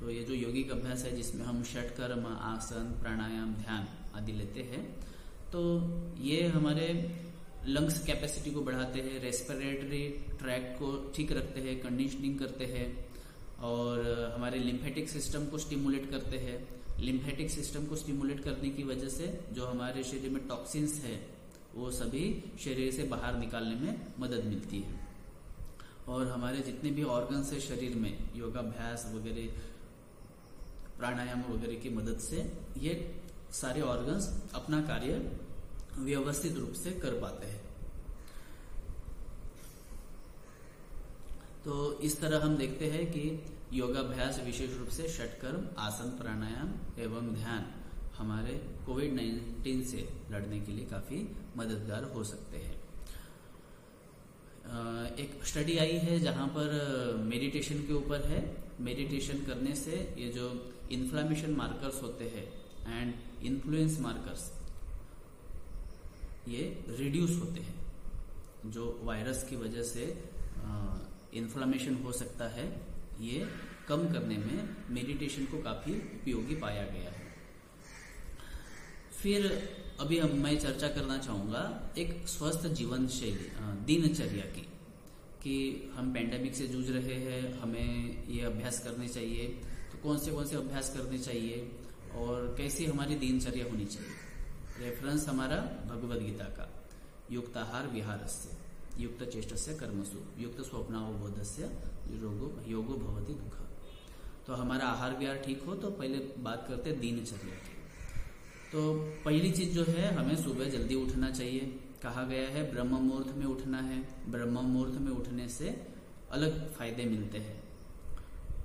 तो ये जो यौगिक अभ्यास है जिसमें हम षटकर्म, आसन, प्राणायाम, ध्यान आदि लेते हैं, तो ये हमारे लंग्स कैपेसिटी को बढ़ाते हैं, रेस्पिरेटरी ट्रैक को ठीक रखते हैं, कंडीशनिंग करते हैं और हमारे लिम्फेटिक सिस्टम को स्टिमुलेट करते हैं। लिम्फेटिक सिस्टम को स्टिमुलेट करने की वजह से जो हमारे शरीर में टॉक्सिन्स है वो सभी शरीर से बाहर निकालने में मदद मिलती है। और हमारे जितने भी ऑर्गन्स है शरीर में, योगाभ्यास वगैरह, प्राणायाम वगैरह की मदद से ये सारे ऑर्गन्स अपना कार्य व्यवस्थित रूप से कर पाते हैं। तो इस तरह हम देखते हैं कि योगाभ्यास विशेष रूप से षटकर्म, आसन, प्राणायाम एवं ध्यान हमारे कोविड-19 से लड़ने के लिए काफी मददगार हो सकते हैं। एक स्टडी आई है जहां पर मेडिटेशन के ऊपर है। मेडिटेशन करने से ये जो इन्फ्लामेशन मार्कर्स होते हैं एंड इन्फ्लुएंस मार्कर्स ये रिड्यूस होते हैं। जो वायरस की वजह से इन्फ्लामेशन हो सकता है, ये कम करने में मेडिटेशन को काफी उपयोगी पाया गया है। फिर अभी मैं चर्चा करना चाहूंगा एक स्वस्थ जीवन शैली, दिनचर्या की, कि हम पेंडेमिक से जूझ रहे हैं, हमें ये अभ्यास करने चाहिए, तो कौन से अभ्यास करने चाहिए और कैसी हमारी दिनचर्या होनी चाहिए। रेफरेंस हमारा भगवद गीता का, युक्ताहार विहारस्य, युक्त चेष्टस्य कर्मसु, युक्त स्वप्नावबोधस्य योगो भवति दुःख। तो हमारा आहार विहार ठीक हो तो पहले बात करते हैं दिनचर्या की। तो पहली चीज जो है, हमें सुबह जल्दी उठना चाहिए। कहा गया है ब्रह्म मुहूर्त में उठना है। ब्रह्म मुहूर्त में उठने से अलग फायदे मिलते हैं।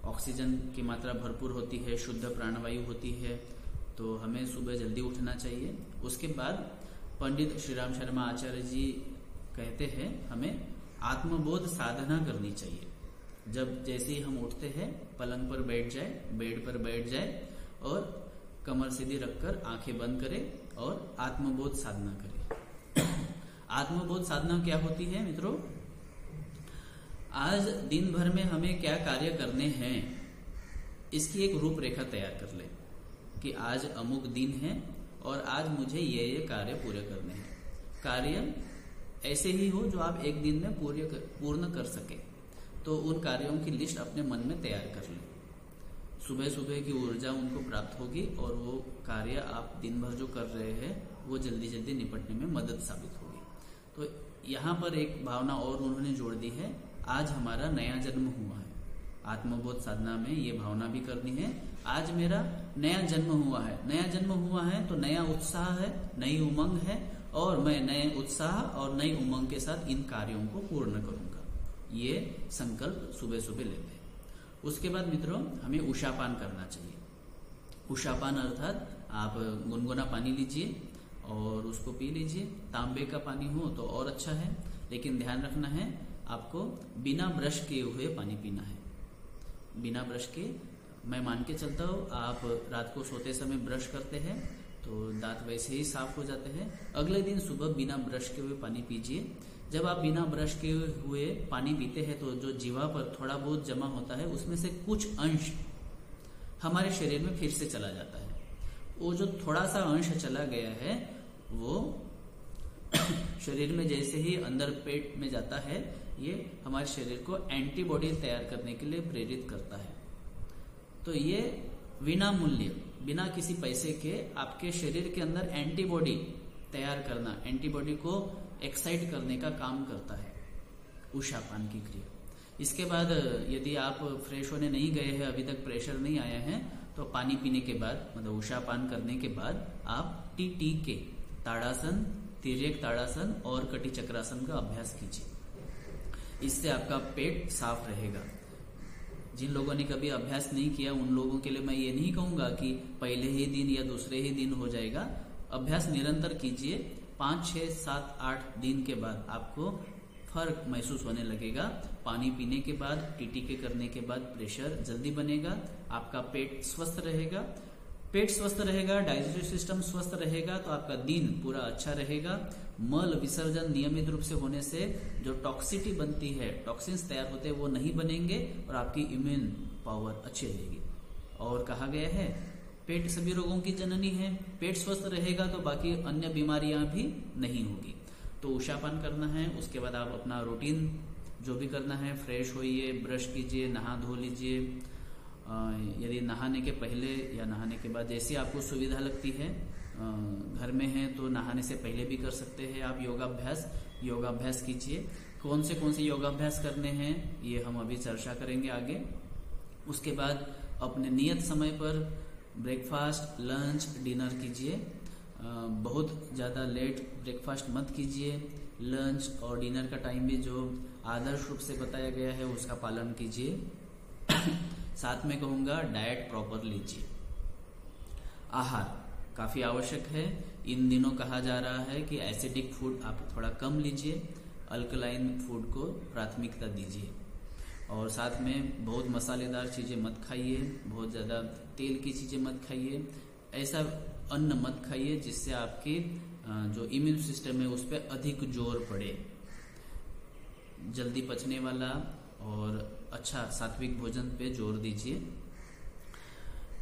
ऑक्सीजन की मात्रा भरपूर होती है, शुद्ध प्राणवायु होती है, तो हमें सुबह जल्दी उठना चाहिए। उसके बाद पंडित श्री राम शर्मा आचार्य जी कहते हैं हमें आत्मबोध साधना करनी चाहिए। जब जैसे ही हम उठते हैं पलंग पर बैठ जाए, बेड पर बैठ जाए और कमर सीधी रखकर आंखें बंद करें और आत्मबोध साधना करें। आत्मबोध साधना क्या होती है मित्रों? आज दिन भर में हमें क्या कार्य करने हैं इसकी एक रूपरेखा तैयार कर ले कि आज अमुक दिन है और आज मुझे ये कार्य पूरे करने हैं। कार्य ऐसे ही हो जो आप एक दिन में पूर्ण कर सके, तो उन कार्यों की लिस्ट अपने मन में तैयार कर लें। सुबह सुबह की ऊर्जा उनको प्राप्त होगी और वो कार्य आप दिन भर जो कर रहे हैं वो जल्दी जल्दी निपटने में मदद साबित होगी। तो यहाँ पर एक भावना और उन्होंने जोड़ दी है, आज हमारा नया जन्म हुआ है। आत्मबोध साधना में ये भावना भी करनी है, आज मेरा नया जन्म हुआ है। नया जन्म हुआ है तो नया उत्साह है, नई उमंग है और मैं नए उत्साह और नई उमंग के साथ इन कार्यों को पूर्ण करूंगा। ये संकल्प सुबह सुबह लेते हैं। उसके बाद मित्रों हमें उषापान करना चाहिए। उषापान अर्थात आप गुनगुना पानी लीजिए और उसको पी लीजिए। तांबे का पानी हो तो और अच्छा है, लेकिन ध्यान रखना है आपको बिना ब्रश किए हुए पानी पीना है। बिना ब्रश के, मैं मान के चलता हूँ आप रात को सोते समय ब्रश करते हैं तो दांत वैसे ही साफ हो जाते हैं। अगले दिन सुबह बिना ब्रश के हुए पानी पीजिए। जब आप बिना ब्रश के हुए पानी पीते हैं तो जो जीवा पर थोड़ा बहुत जमा होता है उसमें से कुछ अंश हमारे शरीर में फिर से चला जाता है। वो जो थोड़ा सा अंश चला गया है वो शरीर में जैसे ही अंदर पेट में जाता है, ये हमारे शरीर को एंटीबॉडी तैयार करने के लिए प्रेरित करता है। तो ये बिना मूल्य, बिना किसी पैसे के आपके शरीर के अंदर एंटीबॉडी तैयार करना, एंटीबॉडी को एक्साइट करने का काम करता है उषापान की क्रिया। इसके बाद यदि आप फ्रेश होने नहीं गए हैं, अभी तक प्रेशर नहीं आया है, तो पानी पीने के बाद मतलब उषापान करने के बाद आप टी के ताड़ासन, तिर्यक ताड़ासन और कटी चक्रासन का अभ्यास कीजिए। इससे आपका पेट साफ रहेगा। जिन लोगों ने कभी अभ्यास नहीं किया उन लोगों के लिए मैं ये नहीं कहूंगा कि पहले ही दिन या दूसरे ही दिन हो जाएगा। अभ्यास निरंतर कीजिए। 5, 6, 7, 8 दिन के बाद आपको फर्क महसूस होने लगेगा। पानी पीने के बाद, टीटीके करने के बाद प्रेशर जल्दी बनेगा, आपका पेट स्वस्थ रहेगा। पेट स्वस्थ रहेगा, डाइजेस्टिव सिस्टम स्वस्थ रहेगा तो आपका दिन पूरा अच्छा रहेगा। मल विसर्जन नियमित रूप से होने से जो टॉक्सिटी बनती है, टॉक्सिन्स तैयार होते हैं वो नहीं बनेंगे और आपकी इम्यून पावर अच्छी रहेगी। और कहा गया है पेट सभी रोगों की जननी है, पेट स्वस्थ रहेगा तो बाकी अन्य बीमारियां भी नहीं होगी। तो उषापान करना है। उसके बाद आप अपना रूटीन जो भी करना है, फ्रेश होइए, ब्रश कीजिए, नहा धो लीजिए। यदि नहाने के पहले या नहाने के बाद जैसी आपको सुविधा लगती है, घर में है तो नहाने से पहले भी कर सकते हैं आप योगाभ्यास कीजिए। कौन से योगाभ्यास करने हैं ये हम अभी चर्चा करेंगे आगे। उसके बाद अपने नियत समय पर ब्रेकफास्ट, लंच, डिनर कीजिए। बहुत ज़्यादा लेट ब्रेकफास्ट मत कीजिए। लंच और डिनर का टाइम भी जो आदर्श रूप से बताया गया है उसका पालन कीजिए। साथ में कहूँगा डाइट प्रॉपर लीजिए। आहार काफ़ी आवश्यक है। इन दिनों कहा जा रहा है कि एसिडिक फूड आप थोड़ा कम लीजिए, अल्कलाइन फूड को प्राथमिकता दीजिए। और साथ में बहुत मसालेदार चीज़ें मत खाइए, बहुत ज़्यादा तेल की चीज़ें मत खाइए। ऐसा अन्न मत खाइए जिससे आपकी जो इम्यून सिस्टम है उस पर अधिक जोर पड़े। जल्दी पचने वाला और अच्छा सात्विक भोजन पे जोर दीजिए।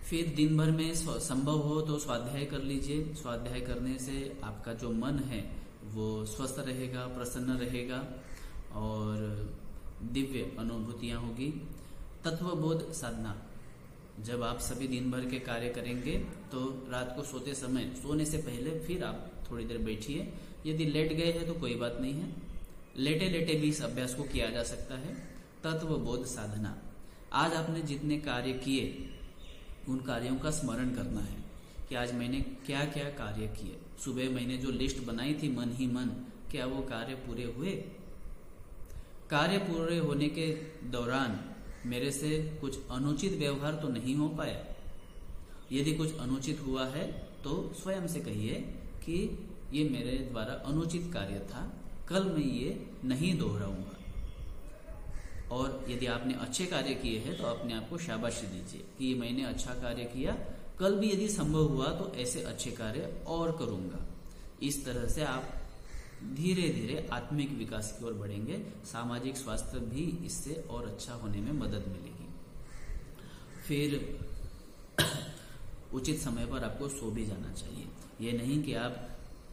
फिर दिन भर में संभव हो तो स्वाध्याय कर लीजिए। स्वाध्याय करने से आपका जो मन है वो स्वस्थ रहेगा, प्रसन्न रहेगा और दिव्य अनुभूतियां होगी। तत्वबोध साधना, जब आप सभी दिन भर के कार्य करेंगे तो रात को सोने से पहले फिर आप थोड़ी देर बैठिए। यदि लेट गए हैं तो कोई बात नहीं है, लेटे लेटे भी इस अभ्यास को किया जा सकता है। तत्वबोध साधना, आज आपने जितने कार्य किए उन कार्यों का स्मरण करना है कि आज मैंने क्या क्या कार्य किए। सुबह मैंने जो लिस्ट बनाई थी मन ही मन, क्या वो कार्य पूरे हुए? कार्य पूरे होने के दौरान मेरे से कुछ अनुचित व्यवहार तो नहीं हो पाया? यदि कुछ अनुचित हुआ है तो स्वयं से कहिए कि ये मेरे द्वारा अनुचित कार्य था, कल मैं ये नहीं दोहराऊंगा। और यदि आपने अच्छे कार्य किए हैं तो अपने आप को शाबाशी दीजिए कि ये मैंने अच्छा कार्य किया, कल भी यदि संभव हुआ तो ऐसे अच्छे कार्य और करूंगा। इस तरह से आप धीरे धीरे आत्मिक विकास की ओर बढ़ेंगे। सामाजिक स्वास्थ्य भी इससे और अच्छा होने में मदद मिलेगी। फिर उचित समय पर आपको सो भी जाना चाहिए। ये नहीं कि आप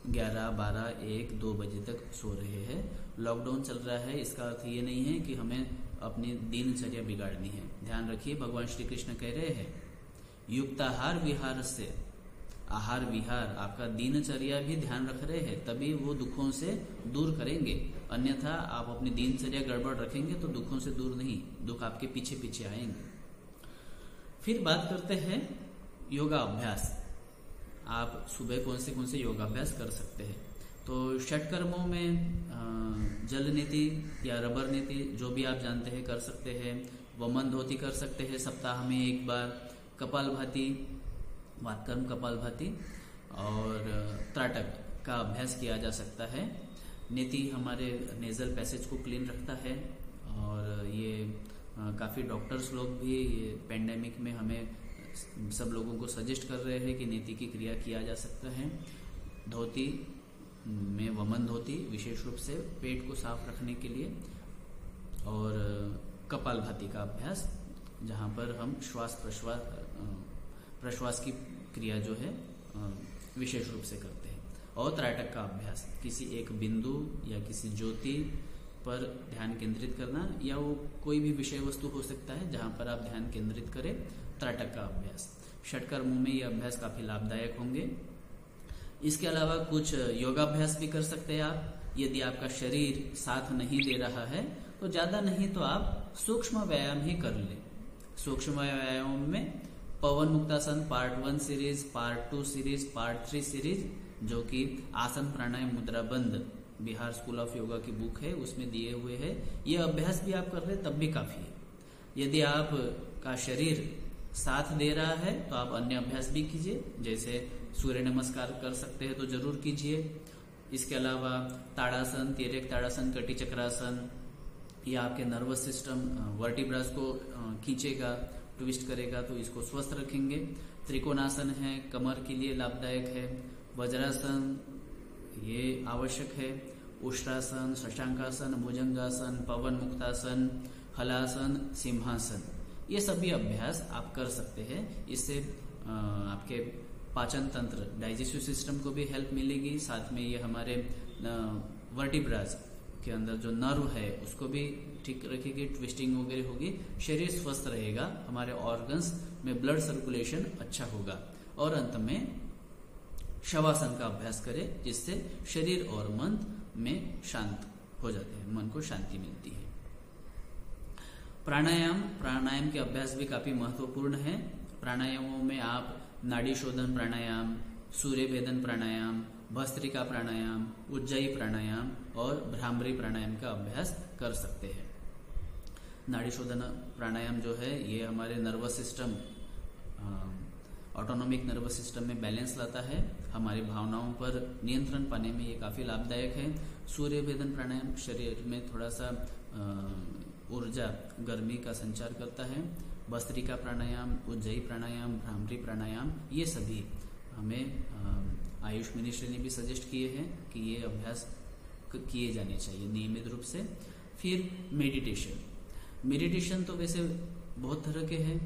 11, 12, 1, 2 बजे तक सो रहे हैं। लॉकडाउन चल रहा है, इसका अर्थ ये नहीं है कि हमें अपनी दिनचर्या बिगाड़नी है। ध्यान रखिए, भगवान श्री कृष्ण कह रहे हैं युक्ताहार विहार से, आहार विहार आपका दिनचर्या भी ध्यान रख रहे हैं, तभी वो दुखों से दूर करेंगे। अन्यथा आप अपनी दिनचर्या गड़बड़ रखेंगे तो दुखों से दूर नहीं, दुख आपके पीछे पीछे आएंगे। फिर बात करते हैं योगा अभ्यास। आप सुबह कौन से योगाभ्यास कर सकते हैं? तो षटकर्मों में जल नीति या रबर नीति जो भी आप जानते हैं कर सकते हैं। वमन धोती कर सकते हैं सप्ताह में एक बार। कपालभाति, वातकर्म कपालभाति और त्राटक का अभ्यास किया जा सकता है। नीति हमारे नेजल पैसेज को क्लीन रखता है और ये काफ़ी डॉक्टर्स लोग भी ये पेंडेमिक में हमें सब लोगों को सजेस्ट कर रहे हैं कि नीति की क्रिया किया जा सकता है। धोती में वमन धोती विशेष रूप से पेट को साफ रखने के लिए, और कपालभाति का अभ्यास जहाँ पर हम प्रश्वास की क्रिया जो है विशेष रूप से करते हैं। और त्राटक का अभ्यास, किसी एक बिंदु या किसी ज्योति पर ध्यान केंद्रित करना, या वो कोई भी विषय वस्तु हो सकता है जहाँ पर आप ध्यान केंद्रित करें। त्राटक का अभ्यास, षटकर्मों में ये अभ्यास काफी लाभदायक होंगे। इसके अलावा कुछ योगाभ्यास भी कर सकते हैं आप। यदि आपका शरीर साथ नहीं दे रहा है तो ज्यादा नहीं तो आप सूक्ष्म व्यायाम ही कर लें। सूक्ष्म व्यायाम में pawan muktasana part 1 series, part 2 series, part 3 series, जो कि आसन प्राणायाम मुद्रा बंद बिहार स्कूल ऑफ योगा की बुक है उसमें दिए हुए हैं। ये अभ्यास भी आप कर ले तब भी काफी है। यदि आपका शरीर साथ दे रहा है तो आप अन्य अभ्यास भी कीजिए, जैसे सूर्य नमस्कार कर सकते हैं तो जरूर कीजिए। इसके अलावा ताड़ासन, तिर्यक ताड़ासन, कटी चक्रासन, यह आपके नर्वस सिस्टम वर्टिब्रास को खींचेगा, ट्विस्ट करेगा, तो इसको स्वस्थ रखेंगे। त्रिकोणासन है, कमर के लिए लाभदायक है। वज्रासन ये आवश्यक है। उष्ट्रासन, शशांकासन, भुजंगासन, पवन मुक्तासन, हलासन, सिंहासन, ये सभी अभ्यास आप कर सकते हैं। इससे आपके पाचन तंत्र, डाइजेस्टिव सिस्टम को भी हेल्प मिलेगी। साथ में ये हमारे वर्टिब्रास के अंदर जो नर्व है उसको भी ठीक रखेगी, ट्विस्टिंग वगैरह होगी, शरीर स्वस्थ रहेगा, हमारे ऑर्गन्स में ब्लड सर्कुलेशन अच्छा होगा। और अंत में शवासन का अभ्यास करें, जिससे शरीर और मन में शांत हो जाते हैं, मन को शांति मिलती है। प्राणायाम के अभ्यास भी काफी महत्वपूर्ण है। प्राणायामों में आप नाड़ी शोधन प्राणायाम, सूर्य भेदन प्राणायाम, भस्त्रिका प्राणायाम, उज्जयी प्राणायाम और भ्रामरी प्राणायाम का अभ्यास कर सकते हैं। नाड़ी शोधन प्राणायाम जो है ये हमारे nervous system, autonomic nervous system में बैलेंस लाता है, हमारी भावनाओं पर नियंत्रण पाने में ये काफी लाभदायक है। सूर्य भेदन प्राणायाम शरीर में थोड़ा सा ऊर्जा, गर्मी का संचार करता है। भस्त्रिका प्राणायाम, उज्जयी प्राणायाम, भ्रामरी प्राणायाम, ये सभी हमें आयुष मिनिस्ट्री ने भी सजेस्ट किए हैं कि ये अभ्यास किए जाने चाहिए नियमित रूप से। फिर मेडिटेशन तो वैसे बहुत तरह के हैं।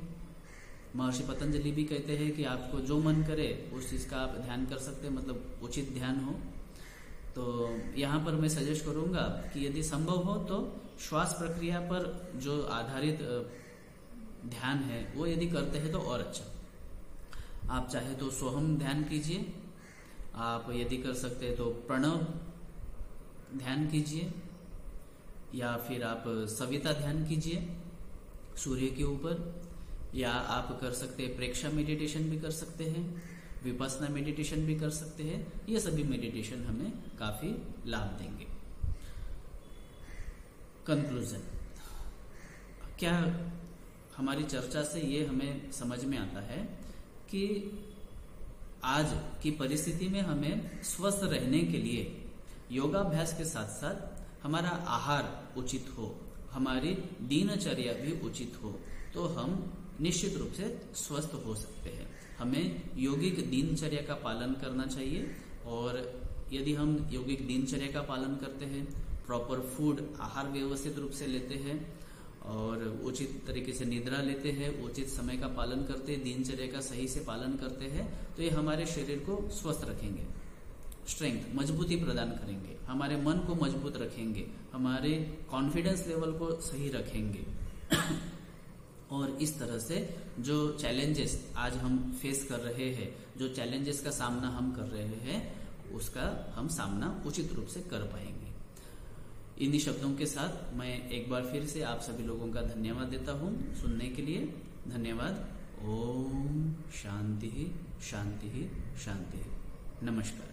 महर्षि पतंजलि भी कहते हैं कि आपको जो मन करे उस चीज का आप ध्यान कर सकते हैं, मतलब उचित ध्यान हो। तो यहाँ पर मैं सजेस्ट करूंगा कि यदि संभव हो तो श्वास प्रक्रिया पर जो आधारित ध्यान है वो यदि करते हैं तो और अच्छा। आप चाहे तो सोहम ध्यान कीजिए, आप यदि कर सकते हैं तो प्रणव ध्यान कीजिए, या फिर आप सविता ध्यान कीजिए सूर्य के ऊपर, या आप कर सकते हैं प्रेक्षा मेडिटेशन भी कर सकते हैं, विपस्सना मेडिटेशन भी कर सकते हैं। ये सभी मेडिटेशन हमें काफी लाभ देंगे। कंक्लूजन, क्या हमारी चर्चा से ये हमें समझ में आता है कि आज की परिस्थिति में हमें स्वस्थ रहने के लिए योगाभ्यास के साथ साथ हमारा आहार उचित हो, हमारी दिनचर्या भी उचित हो, तो हम निश्चित रूप से स्वस्थ हो सकते हैं। हमें यौगिक दिनचर्या का पालन करना चाहिए, और यदि हम यौगिक दिनचर्या का पालन करते हैं, प्रॉपर फूड, आहार व्यवस्थित रूप से लेते हैं और उचित तरीके से निद्रा लेते हैं, उचित समय का पालन करते हैं, दिनचर्या का सही से पालन करते हैं, तो ये हमारे शरीर को स्वस्थ रखेंगे, स्ट्रेंथ, मजबूती प्रदान करेंगे, हमारे मन को मजबूत रखेंगे, हमारे कॉन्फिडेंस लेवल को सही रखेंगे। और इस तरह से जो चैलेंजेस आज हम फेस कर रहे हैं, जो चैलेंजेस का सामना हम कर रहे हैं, उसका हम सामना उचित रूप से कर पाएंगे। इन्हीं शब्दों के साथ मैं एक बार फिर से आप सभी लोगों का धन्यवाद देता हूँ सुनने के लिए। धन्यवाद। ओम शांति शांति शांति। नमस्कार।